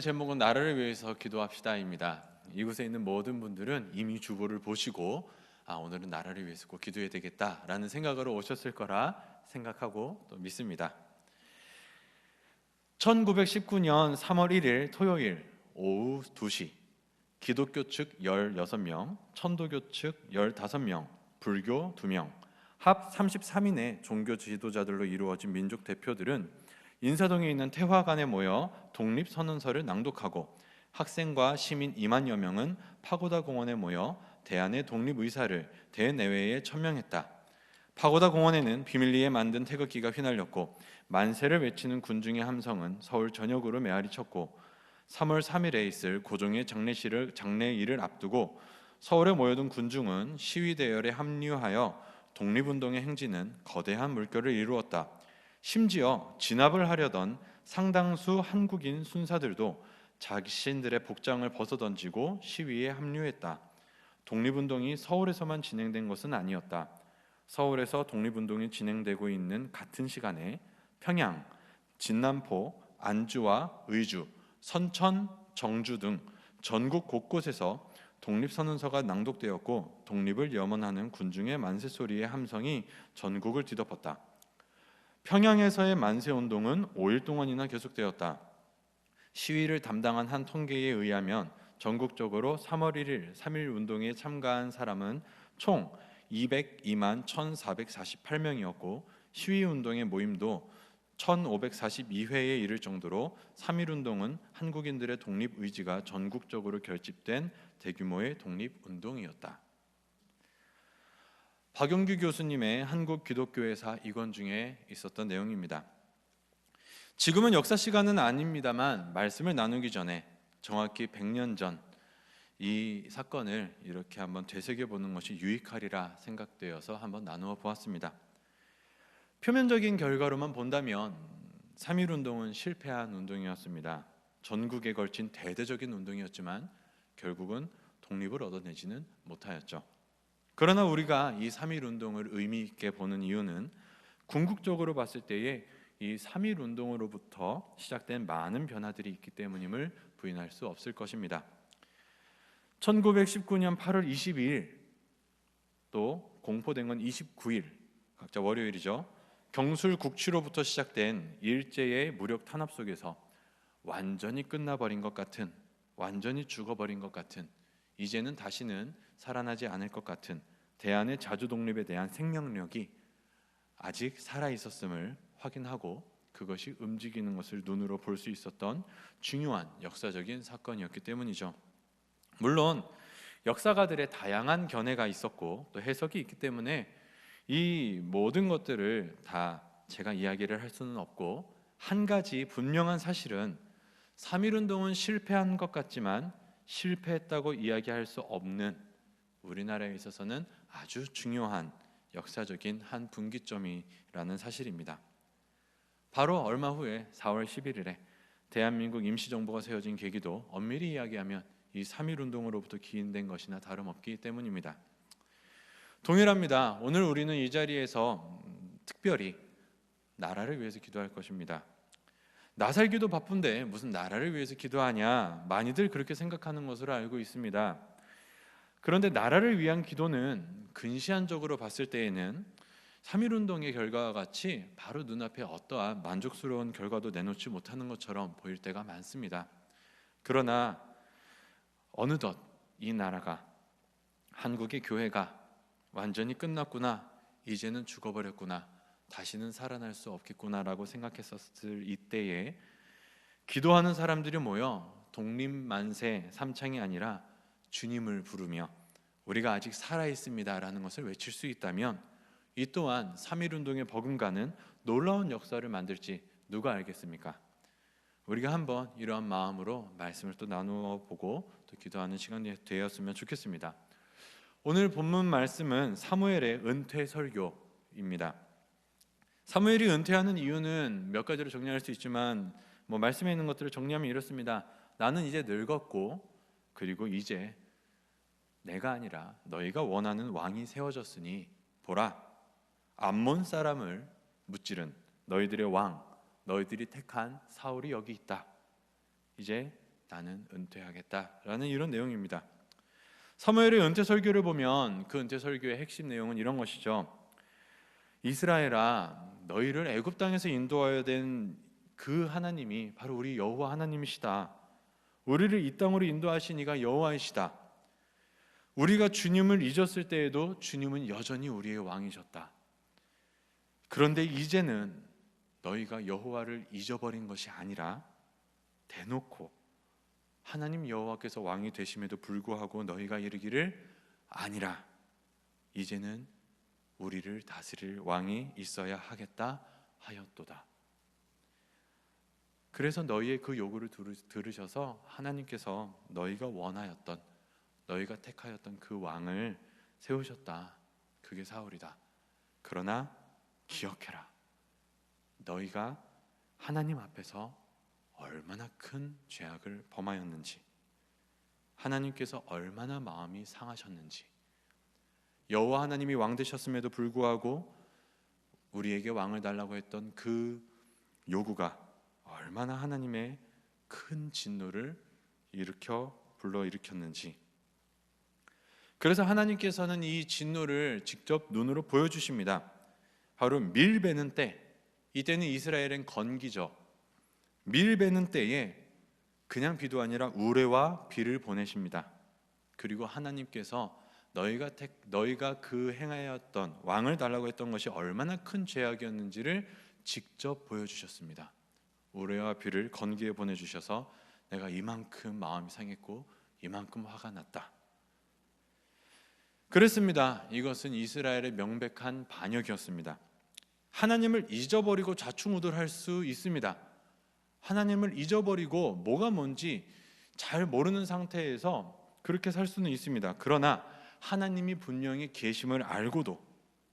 제목은 나라를 위해서 기도합시다입니다. 이곳에 있는 모든 분들은 이미 주보를 보시고 오늘은 나라를 위해서 꼭 기도해야 되겠다라는 생각으로 오셨을 거라 생각하고 또 믿습니다. 1919년 3월 1일 토요일 오후 2시 기독교 측 16명, 천도교 측 15명, 불교 2명, 합 33인의 종교 지도자들로 이루어진 민족 대표들은 인사동에 있는 태화관에 모여 독립선언서를 낭독하고 학생과 시민 2만여 명은 파고다 공원에 모여 대안의 독립의사를 대내외에 천명했다. 파고다 공원에는 비밀리에 만든 태극기가 휘날렸고 만세를 외치는 군중의 함성은 서울 전역으로 메아리 쳤고 3월 3일에 있을 고종의 장례일을 앞두고 서울에 모여든 군중은 시위 대열에 합류하여 독립운동의 행진은 거대한 물결을 이루었다. 심지어 진압을 하려던 상당수 한국인 순사들도 자신들의 복장을 벗어던지고 시위에 합류했다. 독립운동이 서울에서만 진행된 것은 아니었다. 서울에서 독립운동이 진행되고 있는 같은 시간에 평양, 진남포, 안주와 의주, 선천, 정주 등 전국 곳곳에서 독립선언서가 낭독되었고 독립을 염원하는 군중의 만세소리의 함성이 전국을 뒤덮었다. 평양에서의 만세운동은 5일 동안이나 계속되었다. 시위를 담당한 한 통계에 의하면 전국적으로 3월 1일 3.1 운동에 참가한 사람은 총 202만 1,448명이었고 시위운동의 모임도 1,542회에 이를 정도로 3.1 운동은 한국인들의 독립의지가 전국적으로 결집된 대규모의 독립운동이었다. 박용규 교수님의 한국기독교회사 이권 중에 있었던 내용입니다. 지금은 역사 시간은 아닙니다만 말씀을 나누기 전에 정확히 100년 전 이 사건을 이렇게 한번 되새겨보는 것이 유익하리라 생각되어서 한번 나누어 보았습니다. 표면적인 결과로만 본다면 3.1 운동은 실패한 운동이었습니다. 전국에 걸친 대대적인 운동이었지만 결국은 독립을 얻어내지는 못하였죠. 그러나 우리가 이 3.1 운동을 의미 있게 보는 이유는 궁극적으로 봤을 때에 이 3.1 운동으로부터 시작된 많은 변화들이 있기 때문임을 부인할 수 없을 것입니다. 1919년 8월 22일 또 공포된 건 29일 각자 월요일이죠. 경술 국치로부터 시작된 일제의 무력 탄압 속에서 완전히 끝나버린 것 같은, 완전히 죽어버린 것 같은, 이제는 다시는 살아나지 않을 것 같은 대안의 자주 독립에 대한 생명력이 아직 살아 있었음을 확인하고 그것이 움직이는 것을 눈으로 볼 수 있었던 중요한 역사적인 사건이었기 때문이죠. 물론 역사가들의 다양한 견해가 있었고 또 해석이 있기 때문에 이 모든 것들을 다 제가 이야기를 할 수는 없고 한 가지 분명한 사실은 3.1 운동은 실패한 것 같지만 실패했다고 이야기할 수 없는 우리나라에 있어서는 아주 중요한 역사적인 한 분기점이라는 사실입니다. 바로 얼마 후에 4월 11일에 대한민국 임시정부가 세워진 계기도 엄밀히 이야기하면 이 3.1 운동으로부터 기인된 것이나 다름없기 때문입니다. 동일합니다. 오늘 우리는 이 자리에서 특별히 나라를 위해서 기도할 것입니다. 나 살기도 바쁜데 무슨 나라를 위해서 기도하냐, 많이들 그렇게 생각하는 것으로 알고 있습니다. 그런데 나라를 위한 기도는 근시안적으로 봤을 때에는 3.1 운동의 결과와 같이 바로 눈앞에 어떠한 만족스러운 결과도 내놓지 못하는 것처럼 보일 때가 많습니다. 그러나 어느덧 이 나라가, 한국의 교회가 완전히 끝났구나, 이제는 죽어버렸구나, 다시는 살아날 수 없겠구나라고 생각했었을 이때에 기도하는 사람들이 모여 독립만세 삼창이 아니라 주님을 부르며 우리가 아직 살아있습니다라는 것을 외칠 수 있다면 이 또한 3.1 운동의 버금가는 놀라운 역사를 만들지 누가 알겠습니까? 우리가 한번 이러한 마음으로 말씀을 또 나누어 보고 또 기도하는 시간이 되었으면 좋겠습니다. 오늘 본문 말씀은 사무엘의 은퇴 설교입니다. 사무엘이 은퇴하는 이유는 몇 가지로 정리할 수 있지만 말씀에 있는 것들을 정리하면 이렇습니다. 나는 이제 늙었고 그리고 이제 내가 아니라 너희가 원하는 왕이 세워졌으니 보라, 암몬 사람을 무찌른 너희들의 왕, 너희들이 택한 사울이 여기 있다. 이제 나는 은퇴하겠다라는 이런 내용입니다. 사무엘의 은퇴 설교를 보면 그 은퇴 설교의 핵심 내용은 이런 것이죠. 이스라엘아, 너희를 애굽 땅에서 인도하여 된 그 하나님이 바로 우리 여호와 하나님이시다. 우리를 이 땅으로 인도하신 이가 여호와이시다. 우리가 주님을 잊었을 때에도 주님은 여전히 우리의 왕이셨다. 그런데 이제는 너희가 여호와를 잊어버린 것이 아니라 대놓고 하나님 여호와께서 왕이 되심에도 불구하고 너희가 이르기를 아니라 이제는 우리를 다스릴 왕이 있어야 하겠다 하였도다. 그래서 너희의 그 요구를 들으셔서 하나님께서 너희가 원하였던, 너희가 택하였던 그 왕을 세우셨다. 그게 사울이다. 그러나 기억해라. 너희가 하나님 앞에서 얼마나 큰 죄악을 범하였는지, 하나님께서 얼마나 마음이 상하셨는지, 여호와 하나님이 왕 되셨음에도 불구하고 우리에게 왕을 달라고 했던 그 요구가 얼마나 하나님의 큰 진노를 불러일으켰는지. 그래서 하나님께서는 이 진노를 직접 눈으로 보여주십니다. 바로 밀 베는 때, 이때는 이스라엘은 건기죠. 밀 베는 때에 그냥 비도 아니라 우레와 비를 보내십니다. 그리고 하나님께서 너희가 그 행하였던, 왕을 달라고 했던 것이 얼마나 큰 죄악이었는지를 직접 보여주셨습니다. 우레와 비를 건기에 보내주셔서 내가 이만큼 마음이 상했고 이만큼 화가 났다. 그랬습니다. 이것은 이스라엘의 명백한 반역이었습니다. 하나님을 잊어버리고 좌충우돌할 수 있습니다. 하나님을 잊어버리고 뭐가 뭔지 잘 모르는 상태에서 그렇게 살 수는 있습니다. 그러나 하나님이 분명히 계심을 알고도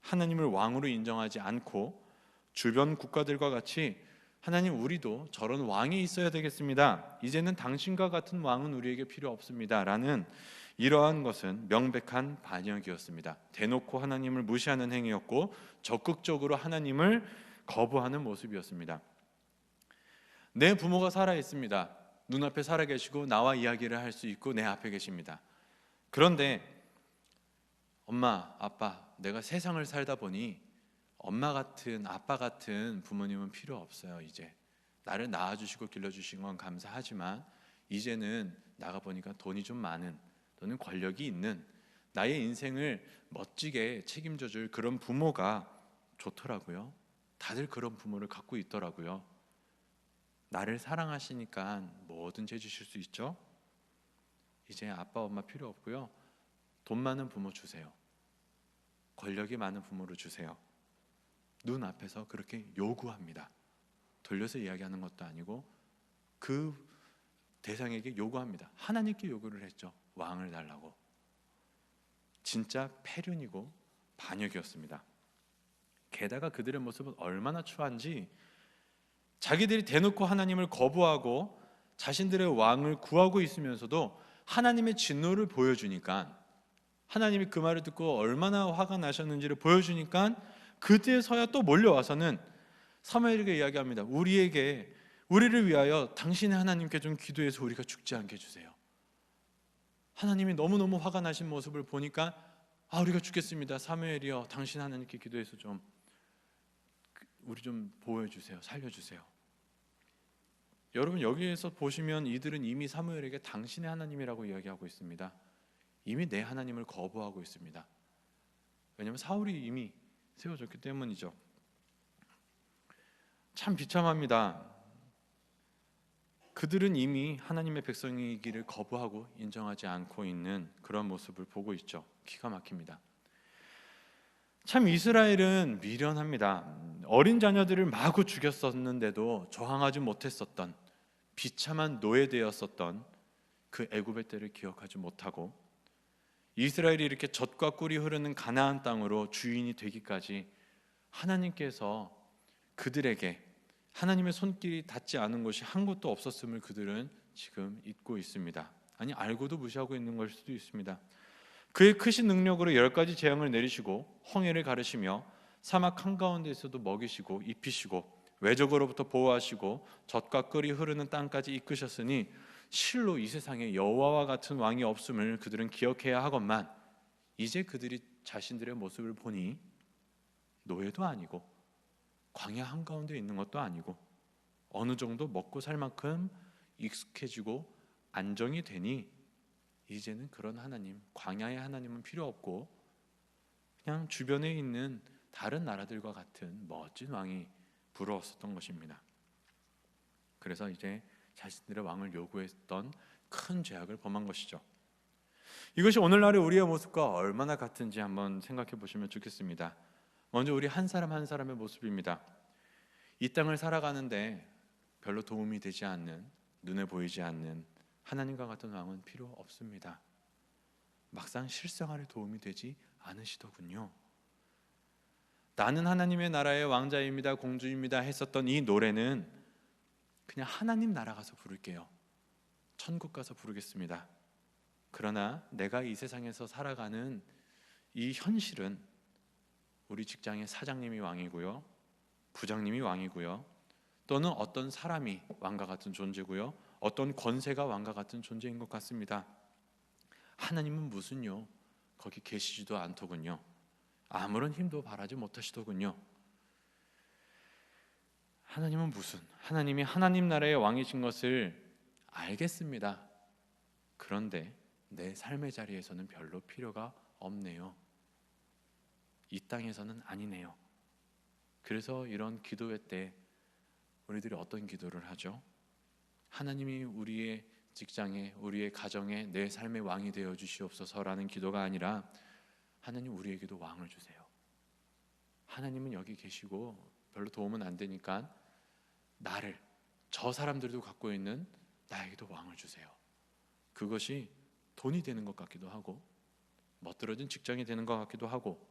하나님을 왕으로 인정하지 않고 주변 국가들과 같이 하나님, 우리도 저런 왕이 있어야 되겠습니다. 이제는 당신과 같은 왕은 우리에게 필요 없습니다. 라는 이러한 것은 명백한 반역이었습니다. 대놓고 하나님을 무시하는 행위였고 적극적으로 하나님을 거부하는 모습이었습니다. 내 부모가 살아 있습니다. 눈앞에 살아 계시고 나와 이야기를 할 수 있고 내 앞에 계십니다. 그런데 엄마, 아빠, 내가 세상을 살다 보니 엄마 같은, 아빠 같은 부모님은 필요 없어요. 이제 나를 낳아주시고 길러주신 건 감사하지만 이제는 나가 보니까 돈이 좀 많은, 또는 권력이 있는, 나의 인생을 멋지게 책임져줄 그런 부모가 좋더라고요. 다들 그런 부모를 갖고 있더라고요. 나를 사랑하시니까 뭐든지 해주실 수 있죠. 이제 아빠 엄마 필요 없고요. 돈 많은 부모 주세요. 권력이 많은 부모를 주세요. 눈앞에서 그렇게 요구합니다. 돌려서 이야기하는 것도 아니고 그 대상에게 요구합니다. 하나님께 요구를 했죠. 왕을 달라고. 진짜 패륜이고 반역이었습니다. 게다가 그들의 모습은 얼마나 추한지, 자기들이 대놓고 하나님을 거부하고 자신들의 왕을 구하고 있으면서도 하나님의 진노를 보여주니까, 하나님이 그 말을 듣고 얼마나 화가 나셨는지를 보여주니까 그때서야 또 몰려와서는 사무엘에게 이야기합니다. 우리를 위하여 당신의 하나님께 좀 기도해서 우리가 죽지 않게 해주세요. 하나님이 너무너무 화가 나신 모습을 보니까 우리가 죽겠습니다. 사무엘이여, 당신 하나님께 기도해서 좀 우리 좀 보호해 주세요. 살려주세요. 여러분, 여기에서 보시면 이들은 이미 사무엘에게 당신의 하나님이라고 이야기하고 있습니다. 이미 내 하나님을 거부하고 있습니다. 왜냐하면 사울이 이미 세워졌기 때문이죠. 참 비참합니다. 그들은 이미 하나님의 백성이기를 거부하고 인정하지 않고 있는 그런 모습을 보고 있죠. 기가 막힙니다. 참 이스라엘은 미련합니다. 어린 자녀들을 마구 죽였었는데도 저항하지 못했었던, 비참한 노예되었었던 그 애굽의 때를 기억하지 못하고, 이스라엘이 이렇게 젖과 꿀이 흐르는 가나안 땅으로 주인이 되기까지 하나님께서 그들에게 하나님의 손길이 닿지 않은 곳이 한 곳도 없었음을 그들은 지금 잊고 있습니다. 아니, 알고도 무시하고 있는 걸 수도 있습니다. 그의 크신 능력으로 10가지 재앙을 내리시고 홍해를 가르시며 사막 한가운데에서도 먹이시고 입히시고 외적으로부터 보호하시고 젖과 꿀이 흐르는 땅까지 이끄셨으니 실로 이 세상에 여호와와 같은 왕이 없음을 그들은 기억해야 하건만 이제 그들이 자신들의 모습을 보니 노예도 아니고 광야 한가운데 있는 것도 아니고 어느 정도 먹고 살 만큼 익숙해지고 안정이 되니 이제는 그런 하나님, 광야의 하나님은 필요 없고 그냥 주변에 있는 다른 나라들과 같은 멋진 왕이 부러웠었던 것입니다. 그래서 이제 자신들의 왕을 요구했던 큰 죄악을 범한 것이죠. 이것이 오늘날의 우리의 모습과 얼마나 같은지 한번 생각해 보시면 좋겠습니다. 먼저 우리 한 사람 한 사람의 모습입니다. 이 땅을 살아가는데 별로 도움이 되지 않는, 눈에 보이지 않는 하나님과 같은 왕은 필요 없습니다. 막상 실생활에 도움이 되지 않으시더군요. 나는 하나님의 나라의 왕자입니다, 공주입니다 했었던 이 노래는 그냥 하나님 나라 가서 부를게요, 천국 가서 부르겠습니다. 그러나 내가 이 세상에서 살아가는 이 현실은 우리 직장의 사장님이 왕이고요, 부장님이 왕이고요, 또는 어떤 사람이 왕과 같은 존재고요, 어떤 권세가 왕과 같은 존재인 것 같습니다. 하나님은 무슨요? 거기 계시지도 않더군요. 아무런 힘도 발하지 못하시더군요. 하나님은 무슨? 하나님이 하나님 나라의 왕이신 것을 알겠습니다. 그런데 내 삶의 자리에서는 별로 필요가 없네요. 이 땅에서는 아니네요. 그래서 이런 기도회 때 우리들이 어떤 기도를 하죠? 하나님이 우리의 직장에, 우리의 가정에, 내 삶의 왕이 되어 주시옵소서라는 기도가 아니라 하나님 우리에게도 왕을 주세요. 하나님은 여기 계시고 별로 도움은 안 되니까 나를, 저 사람들도 갖고 있는 나에게도 왕을 주세요. 그것이 돈이 되는 것 같기도 하고 멋들어진 직장이 되는 것 같기도 하고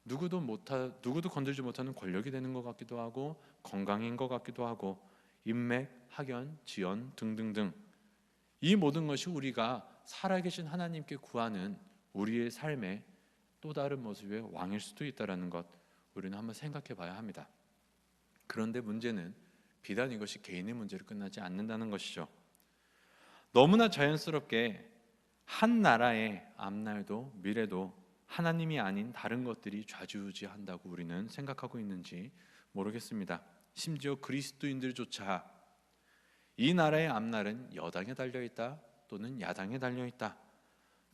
누구도 건들지 못하는 권력이 되는 것 같기도 하고 건강인 것 같기도 하고 인맥, 학연, 지연 등등등, 이 모든 것이 우리가 살아계신 하나님께 구하는 우리의 삶의 또 다른 모습의 왕일 수도 있다는 것, 우리는 한번 생각해 봐야 합니다. 그런데 문제는 비단 이것이 개인의 문제로 끝나지 않는다는 것이죠. 너무나 자연스럽게 한 나라의 앞날도 미래도 하나님이 아닌 다른 것들이 좌지우지한다고 우리는 생각하고 있는지 모르겠습니다. 심지어 그리스도인들조차 이 나라의 앞날은 여당에 달려있다, 또는 야당에 달려있다,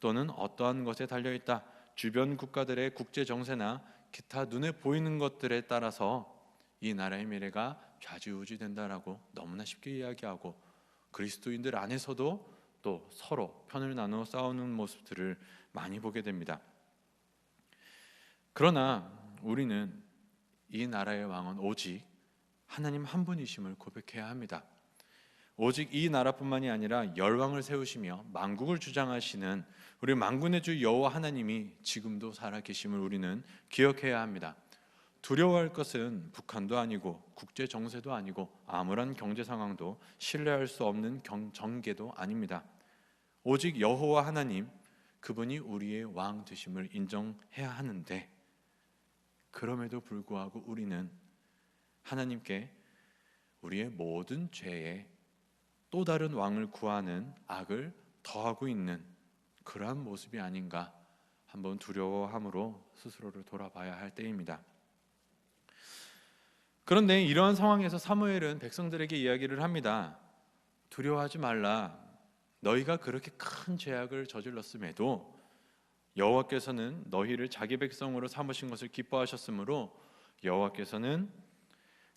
또는 어떠한 것에 달려있다, 주변 국가들의 국제 정세나 기타 눈에 보이는 것들에 따라서 이 나라의 미래가 좌지우지 된다라고 너무나 쉽게 이야기하고 그리스도인들 안에서도 또 서로 편을 나누어 싸우는 모습들을 많이 보게 됩니다. 그러나 우리는 이 나라의 왕은 오직 하나님 한 분이심을 고백해야 합니다. 오직 이 나라뿐만이 아니라 열왕을 세우시며 만국을 주장하시는 우리 만군의 주 여호와 하나님이 지금도 살아계심을 우리는 기억해야 합니다. 두려워할 것은 북한도 아니고 국제 정세도 아니고 아무런 경제 상황도 신뢰할 수 없는 정계도 아닙니다. 오직 여호와 하나님, 그분이 우리의 왕 되심을 인정해야 하는데, 그럼에도 불구하고 우리는 하나님께 우리의 모든 죄에 또 다른 왕을 구하는 악을 더하고 있는 그러한 모습이 아닌가 한번 두려워함으로 스스로를 돌아봐야 할 때입니다. 그런데 이러한 상황에서 사무엘은 백성들에게 이야기를 합니다. 두려워하지 말라. 너희가 그렇게 큰 죄악을 저질렀음에도 여호와께서는 너희를 자기 백성으로 삼으신 것을 기뻐하셨으므로 여호와께서는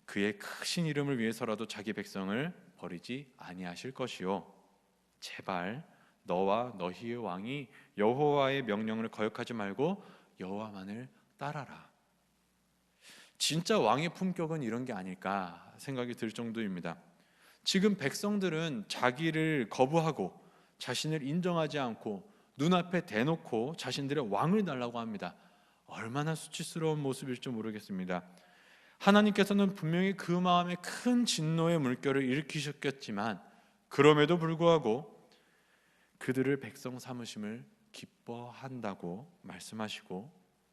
그의 크신 이름을 위해서라도 자기 백성을 버리지 아니하실 것이요, 제발 너와 너희의 왕이 여호와의 명령을 거역하지 말고 여호와만을 따라라. 진짜 왕의 품격은 이런 게 아닐까 생각이 들 정도입니다. 지금 백성들은 자기를 거부하고 자신을 인정하지 않고 눈앞에 대놓고 자신들의 왕을 달라고 합니다. 얼마나 수치스러운 모습일지 모르겠습니다. 하나님께서는 분명히 그 마음에 큰 진노의 물결을 일으키셨겠지만 그럼에도 불구하고 그들을 백성 삼으심을 기뻐한다고 말씀하시고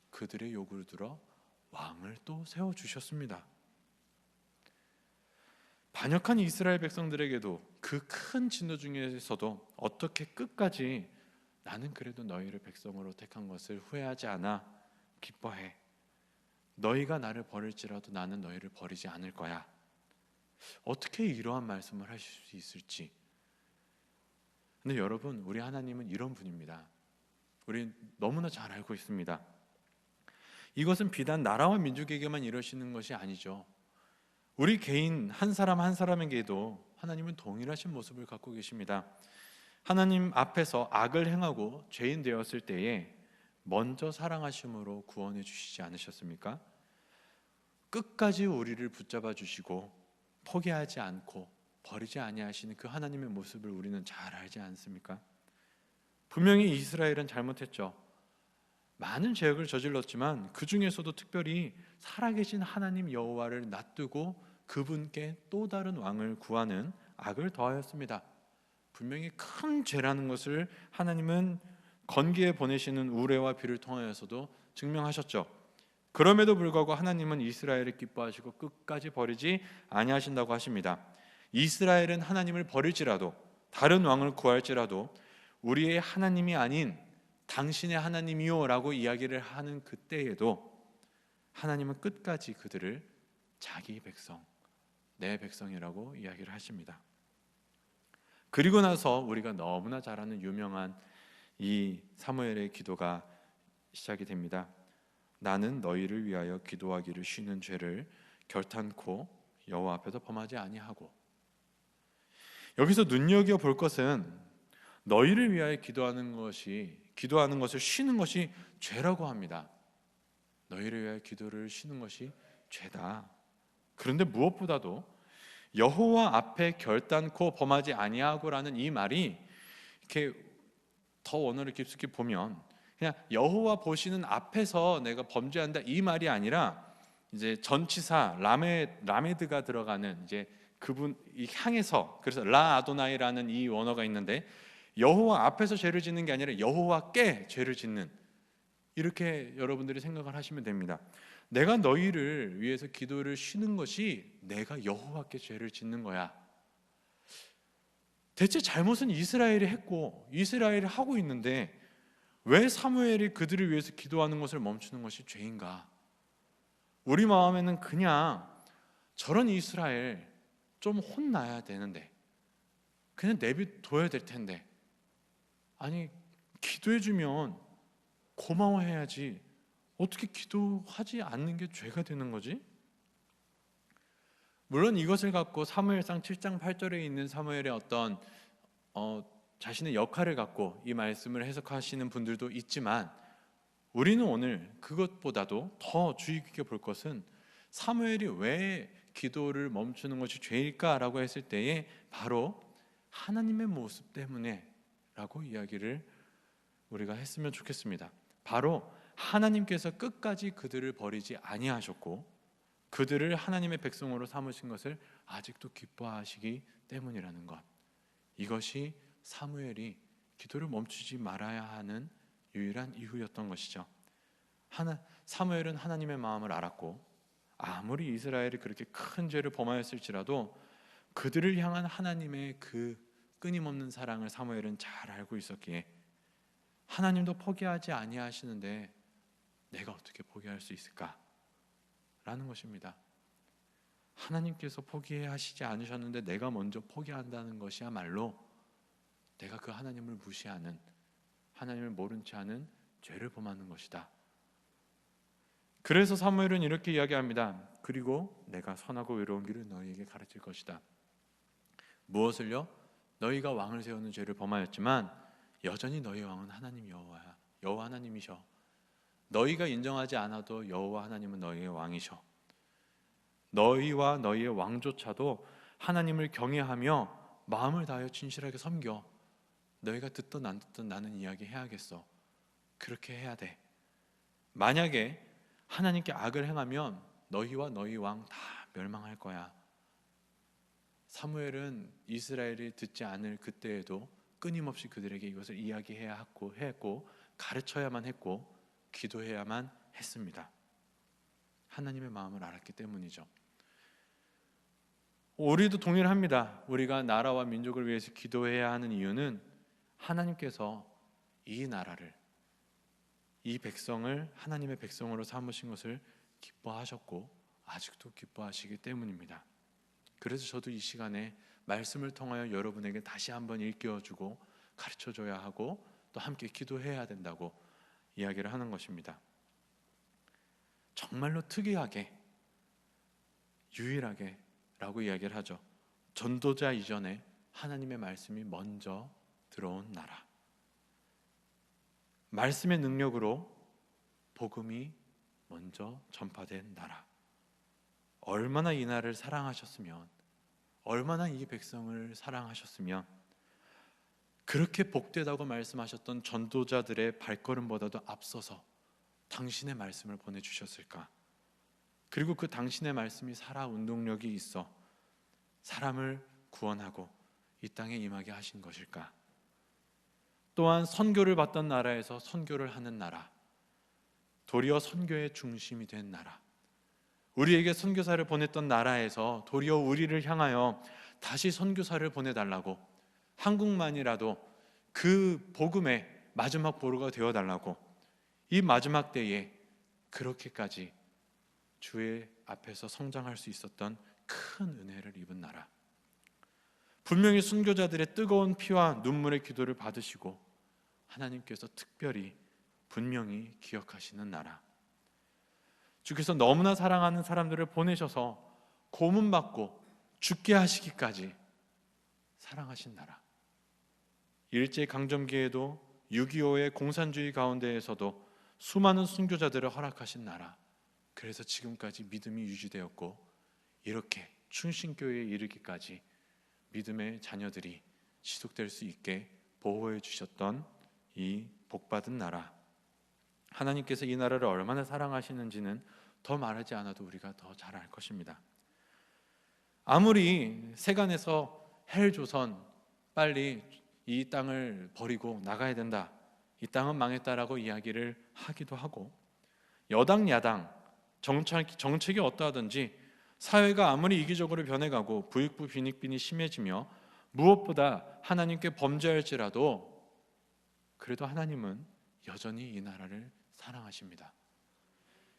그들의 요구를 들어 왕을 또 세워주셨습니다. 반역한 이스라엘 백성들에게도 그 큰 진노 중에서도 어떻게 끝까지 나는 그래도 너희를 백성으로 택한 것을 후회하지 않아 기뻐해. 너희가 나를 버릴지라도 나는 너희를 버리지 않을 거야. 어떻게 이러한 말씀을 하실 수 있을지. 근데 여러분, 우리 하나님은 이런 분입니다. 우리 너무나 잘 알고 있습니다. 이것은 비단 나라와 민족에게만 이러시는 것이 아니죠. 우리 개인 한 사람 한 사람에게도 하나님은 동일하신 모습을 갖고 계십니다. 하나님 앞에서 악을 행하고 죄인 되었을 때에 먼저 사랑하심으로 구원해 주시지 않으셨습니까? 끝까지 우리를 붙잡아 주시고 포기하지 않고 버리지 아니하시는 그 하나님의 모습을 우리는 잘 알지 않습니까? 분명히 이스라엘은 잘못했죠. 많은 죄악을 저질렀지만 그 중에서도 특별히 살아계신 하나님 여호와를 놔두고 그분께 또 다른 왕을 구하는 악을 더하였습니다. 분명히 큰 죄라는 것을 하나님은 건기에 보내시는 우레와 비를 통하여서도 증명하셨죠. 그럼에도 불구하고 하나님은 이스라엘을 기뻐하시고 끝까지 버리지 아니하신다고 하십니다. 이스라엘은 하나님을 버릴지라도 다른 왕을 구할지라도 우리의 하나님이 아닌 당신의 하나님이요 라고 이야기를 하는 그때에도 하나님은 끝까지 그들을 자기 백성, 내 백성이라고 이야기를 하십니다. 그리고 나서 우리가 너무나 잘 아는 유명한 이 사무엘의 기도가 시작이 됩니다. 나는 너희를 위하여 기도하기를 쉬는 죄를 결탄코 여호와 앞에서 범하지 아니하고. 여기서 눈여겨볼 것은 너희를 위하여 기도하는 것을 쉬는 것이 죄라고 합니다. 너희를 위하여 기도를 쉬는 것이 죄다. 그런데 무엇보다도 여호와 앞에 결단코 범하지 아니하고라는 이 말이 이렇게 더 원어를 깊숙이 보면 그냥 여호와 보시는 앞에서 내가 범죄한다 이 말이 아니라 이제 전치사 라메드가 들어가는 이제 그분 이 향해서, 그래서 라 아도나이라는 이 원어가 있는데 여호와 앞에서 죄를 짓는 게 아니라 여호와께 죄를 짓는, 이렇게 여러분들이 생각을 하시면 됩니다. 내가 너희를 위해서 기도를 쉬는 것이 내가 여호와께 죄를 짓는 거야. 대체 잘못은 이스라엘이 했고 이스라엘이 하고 있는데 왜 사무엘이 그들을 위해서 기도하는 것을 멈추는 것이 죄인가? 우리 마음에는 그냥 저런 이스라엘 좀 혼나야 되는데, 그냥 내비둬야 될 텐데, 아니 기도해주면 고마워해야지 어떻게 기도하지 않는 게 죄가 되는 거지? 물론 이것을 갖고 사무엘상 7장 8절에 있는 사무엘의 어떤 자신의 역할을 갖고 이 말씀을 해석하시는 분들도 있지만, 우리는 오늘 그것보다도 더 주의 깊게 볼 것은 사무엘이 왜 기도를 멈추는 것이 죄일까라고 했을 때에 바로 하나님의 모습 때문에 라고 이야기를 우리가 했으면 좋겠습니다. 바로 하나님께서 끝까지 그들을 버리지 아니하셨고 그들을 하나님의 백성으로 삼으신 것을 아직도 기뻐하시기 때문이라는 것, 이것이 사무엘이 기도를 멈추지 말아야 하는 유일한 이유였던 것이죠. 사무엘은 하나님의 마음을 알았고 아무리 이스라엘이 그렇게 큰 죄를 범하였을지라도 그들을 향한 하나님의 그 끊임없는 사랑을 사무엘은 잘 알고 있었기에 하나님도 포기하지 아니하시는데 내가 어떻게 포기할 수 있을까? 라는 것입니다. 하나님께서 포기하시지 않으셨는데 내가 먼저 포기한다는 것이야말로 내가 그 하나님을 무시하는, 하나님을 모른 채 하는 죄를 범하는 것이다. 그래서 사무엘은 이렇게 이야기합니다. 그리고 내가 선하고 외로운 길을 너희에게 가르칠 것이다. 무엇을요? 너희가 왕을 세우는 죄를 범하였지만 여전히 너희 왕은 하나님 여호와야. 여호와 하나님이셔. 너희가 인정하지 않아도 여호와 하나님은 너희의 왕이셔. 너희와 너희의 왕조차도 하나님을 경외하며 마음을 다하여 진실하게 섬겨. 너희가 듣든 안 듣든 나는 이야기 해야겠어. 그렇게 해야 돼. 만약에 하나님께 악을 행하면 너희와 너희 왕 다 멸망할 거야. 사무엘은 이스라엘이 듣지 않을 그때에도 끊임없이 그들에게 이것을 이야기해야 했고 가르쳐야만 했고 기도해야만 했습니다. 하나님의 마음을 알았기 때문이죠. 우리도 동일합니다. 우리가 나라와 민족을 위해서 기도해야 하는 이유는 하나님께서 이 나라를, 이 백성을 하나님의 백성으로 삼으신 것을 기뻐하셨고 아직도 기뻐하시기 때문입니다. 그래서 저도 이 시간에 말씀을 통하여 여러분에게 다시 한번 일깨워주고 가르쳐줘야 하고 또 함께 기도해야 된다고 이야기를 하는 것입니다. 정말로 특이하게, 유일하게 라고 이야기를 하죠. 전도자 이전에 하나님의 말씀이 먼저 들어온 나라, 말씀의 능력으로 복음이 먼저 전파된 나라. 얼마나 이 나라를 사랑하셨으면, 얼마나 이 백성을 사랑하셨으면 그렇게 복되다고 말씀하셨던 전도자들의 발걸음보다도 앞서서 당신의 말씀을 보내주셨을까? 그리고 그 당신의 말씀이 살아 운동력이 있어 사람을 구원하고 이 땅에 임하게 하신 것일까? 또한 선교를 받던 나라에서 선교를 하는 나라, 도리어 선교의 중심이 된 나라, 우리에게 선교사를 보냈던 나라에서 도리어 우리를 향하여 다시 선교사를 보내달라고, 한국만이라도 그 복음의 마지막 보루가 되어달라고, 이 마지막 때에 그렇게까지 주의 앞에서 성장할 수 있었던 큰 은혜를 입은 나라, 분명히 순교자들의 뜨거운 피와 눈물의 기도를 받으시고 하나님께서 특별히 분명히 기억하시는 나라, 주께서 너무나 사랑하는 사람들을 보내셔서 고문받고 죽게 하시기까지 사랑하신 나라, 일제강점기에도 6.25의 공산주의 가운데에서도 수많은 순교자들을 허락하신 나라, 그래서 지금까지 믿음이 유지되었고 이렇게 충신교회에 이르기까지 믿음의 자녀들이 지속될 수 있게 보호해 주셨던 이 복받은 나라, 하나님께서 이 나라를 얼마나 사랑하시는지는 더 말하지 않아도 우리가 더 잘 알 것입니다. 아무리 세간에서 헬조선 빨리 이 땅을 버리고 나가야 된다, 이 땅은 망했다라고 이야기를 하기도 하고, 여당 야당 정책이 어떠하든지 사회가 아무리 이기적으로 변해가고 부익부 빈익빈이 심해지며 무엇보다 하나님께 범죄할지라도 그래도 하나님은 여전히 이 나라를 사랑하십니다.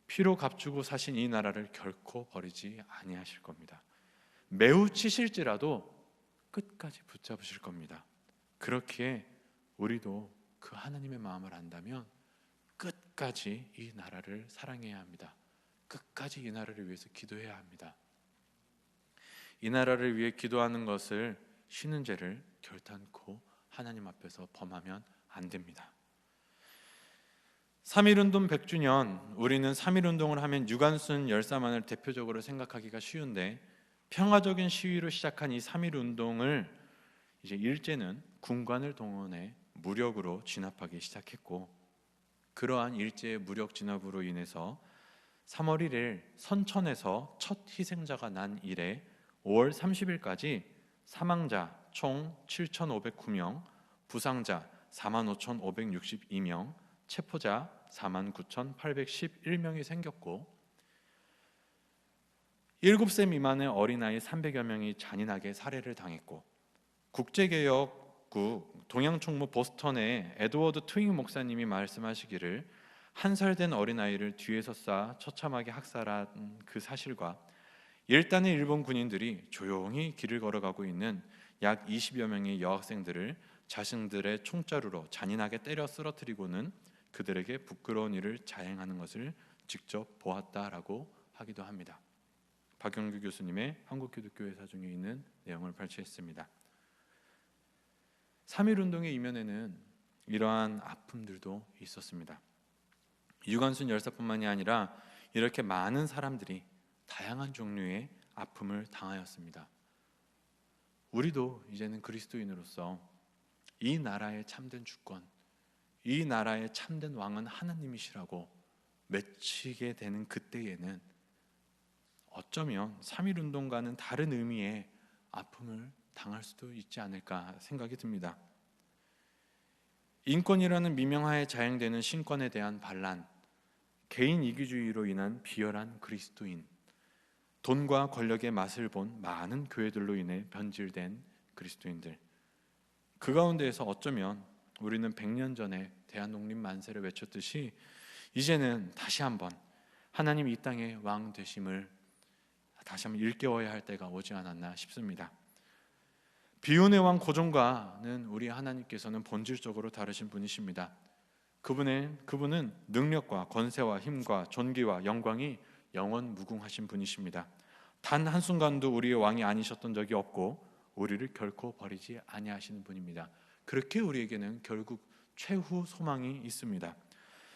피로 값주고 사신 이 나라를 결코 버리지 아니하실 겁니다. 매우 치실지라도 끝까지 붙잡으실 겁니다. 그렇기에 우리도 그 하나님의 마음을 안다면 끝까지 이 나라를 사랑해야 합니다. 끝까지 이 나라를 위해서 기도해야 합니다. 이 나라를 위해 기도하는 것을 쉬는 죄를 결단코 하나님 앞에서 범하면 안 됩니다. 3.1운동 100주년, 우리는 3.1운동을 하면 유관순 열사만을 대표적으로 생각하기가 쉬운데, 평화적인 시위로 시작한 이 3.1운동을 이제 일제는 군관을 동원해 무력으로 진압하기 시작했고, 그러한 일제의 무력 진압으로 인해서 3월 1일 선천에서 첫 희생자가 난 이래 5월 30일까지 사망자 총 7,509명, 부상자 45,562명, 체포자 49,811명이 생겼고 7세 미만의 어린아이 300여 명이 잔인하게 살해를 당했고, 국제개혁국 동양총무 보스턴의 에드워드 트윙 목사님이 말씀하시기를 1살 된 어린아이를 뒤에서 쏴 처참하게 학살한 그 사실과 일단의 일본 군인들이 조용히 길을 걸어가고 있는 약 20여 명의 여학생들을 자신들의 총자루로 잔인하게 때려 쓰러뜨리고는 그들에게 부끄러운 일을 자행하는 것을 직접 보았다라고 하기도 합니다. 박영규 교수님의 한국기독교회사 중에 있는 내용을 발췌했습니다. 3.1운동의 이면에는 이러한 아픔들도 있었습니다. 유관순 열사뿐만이 아니라 이렇게 많은 사람들이 다양한 종류의 아픔을 당하였습니다. 우리도 이제는 그리스도인으로서 이 나라의 참된 주권, 이 나라의 참된 왕은 하나님이시라고 외치게 되는 그때에는 어쩌면 3.1운동과는 다른 의미의 아픔을 당할 수도 있지 않을까 생각이 듭니다. 인권이라는 미명하에 자행되는 신권에 대한 반란, 개인 이기주의로 인한 비열한 그리스도인, 돈과 권력의 맛을 본 많은 교회들로 인해 변질된 그리스도인들, 그 가운데에서 어쩌면 우리는 100년 전에 대한독립 만세를 외쳤듯이 이제는 다시 한번 하나님 이 땅의 왕 되심을 다시 한번 일깨워야 할 때가 오지 않았나 싶습니다. 비운의 왕 고종과는 우리 하나님께서는 본질적으로 다르신 분이십니다. 그분은 능력과 권세와 힘과 존귀와 영광이 영원 무궁하신 분이십니다. 단 한순간도 우리의 왕이 아니셨던 적이 없고 우리를 결코 버리지 아니하시는 분입니다. 그렇게 우리에게는 결국 최후 소망이 있습니다.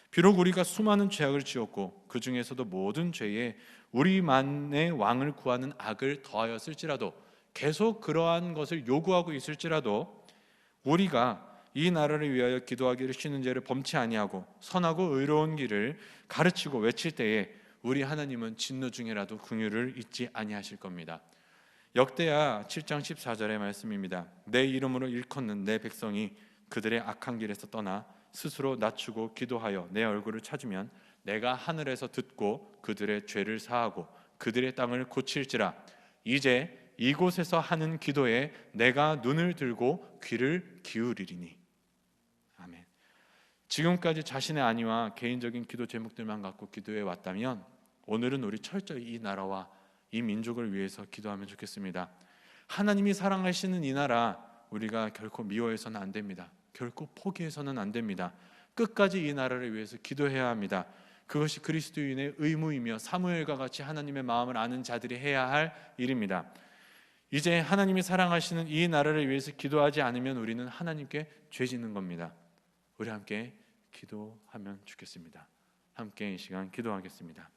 비록 우리가 수많은 죄악을 지었고 그 중에서도 모든 죄에 우리만의 왕을 구하는 악을 더하였을지라도, 계속 그러한 것을 요구하고 있을지라도, 우리가 이 나라를 위하여 기도하기를 쉬는 죄를 범치 아니하고 선하고 의로운 길을 가르치고 외칠 때에 우리 하나님은 진노 중에라도 긍휼을 잊지 아니하실 겁니다. 역대하 7장 14절의 말씀입니다. 내 이름으로 일컫는 내 백성이 그들의 악한 길에서 떠나 스스로 낮추고 기도하여 내 얼굴을 찾으면 내가 하늘에서 듣고 그들의 죄를 사하고 그들의 땅을 고칠지라. 이제 이곳에서 하는 기도에 내가 눈을 들고 귀를 기울이리니. 아멘. 지금까지 자신의 안위와 개인적인 기도 제목들만 갖고 기도해 왔다면 오늘은 우리 철저히 이 나라와 이 민족을 위해서 기도하면 좋겠습니다. 하나님이 사랑하시는 이 나라, 우리가 결코 미워해서는 안 됩니다. 결코 포기해서는 안 됩니다. 끝까지 이 나라를 위해서 기도해야 합니다. 그것이 그리스도인의 의무이며 사무엘과 같이 하나님의 마음을 아는 자들이 해야 할 일입니다. 이제 하나님이 사랑하시는 이 나라를 위해서 기도하지 않으면 우리는 하나님께 죄 짓는 겁니다. 우리 함께 기도하면 좋겠습니다. 함께 이 시간 기도하겠습니다.